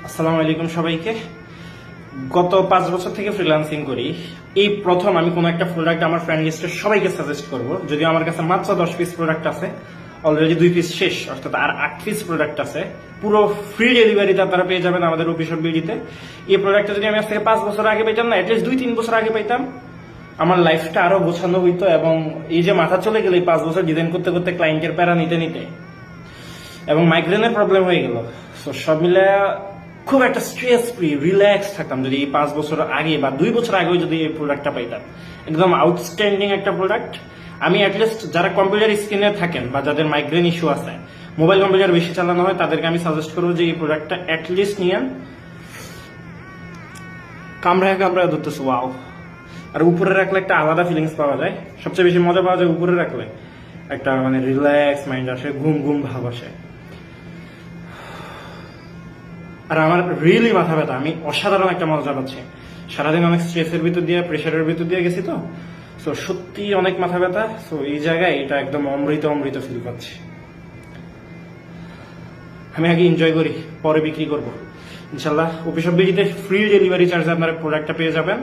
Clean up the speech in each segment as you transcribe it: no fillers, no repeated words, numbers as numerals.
আসসালামু আলাইকুম সবাইকে। গত 5 বছর থেকে ফ্রিল্যান্সিং করি। এই প্রথম আমি কোনো একটা প্রোডাক্ট আমার ফ্রেন্ড লিস্টের সবাইকে সাজেস্ট করব। যদিও আমার কাছে মাত্র 10 পিস প্রোডাক্ট আছে, অলরেডি 2 পিস শেষ, অর্থাৎ আর 8 পিস প্রোডাক্ট আছে। পুরো ফ্রি ডেলিভারিতে আপনারা পেয়ে যাবেন আমাদের অফিসিয়াল বিডিতে। এই প্রোডাক্টটা যদি আমি আজ থেকে 5 বছর আগে পাইতাম না, অ্যাটলিস্ট 2-3 বছর আগে পাইতাম, আমার লাইফটা আরো গোছানো হইতো। এবং এই যে মাথা চলে গেল এই 5 বছর ডিজাইন করতে করতে, ক্লায়েন্টের প্যারা নিতে নিতে, এবং মাইগ্রেনের প্রবলেম হয়ে গেল। সো সব মিলে খুব একটা স্ট্রেস ফ্রি রিল্যাক্স থাকতাম যদি এই 5 বছর আগে বা 2 বছর আগেও যদি এই প্রোডাক্টটা পাইতাম। একদম আউটস্ট্যান্ডিং একটা প্রোডাক্ট। আমি অ্যাটলিস্ট যারা কম্পিউটার স্ক্রিনে থাকেন বা যাদের মাইগ্রেন ইস্যু আছে, মোবাইল কম্পিউটার বেশি চালানো হয়, তাদেরকে আমি সাজেস্ট করবো যে এই প্রোডাক্টটা অ্যাটলিস্ট নিয়েন। কামড়ায় কামড়ায় ধরতেছে, ওয়াও। আর উপরে রাখলে একটা আলাদা ফিলিংস পাওয়া যায়, সবচেয়ে বেশি মজা পাওয়া যায় উপরে রাখলে। একটা মানে রিল্যাক্স মাইন্ড আসে, ঘুম ঘুম ভাব আসে। আর আমার রিয়েলি মাথা ব্যথা, আমি অসাধারণ একটা মজা পাচ্ছি। সারাদিন অনেক স্ট্রেসের ভিতর দিয়ে, প্রেশারের ভিতর দিয়ে গেছি, তো সো সত্যি অনেক মাথা ব্যথা। সো এই জায়গায় এটা একদম অমৃত অমৃত ফিল পাচ্ছি। আমি আগে এনজয় করি, পরে বিক্রি করবো ইনশাল্লাহ। অফিস অফ বিডিতে ফ্রি ডেলিভারি চার্জে আপনারা প্রোডাক্টটা পেয়ে যাবেন।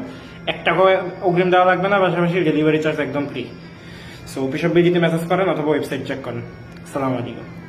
1 টাকা অগ্রিম দেওয়া লাগবে না, পাশাপাশি ডেলিভারি চার্জ একদম ফ্রি। সো অফিস অফ বিডিতে মেসেজ করেন অথবা ওয়েবসাইট চেক করেন। আসসালামু আলাইকুম।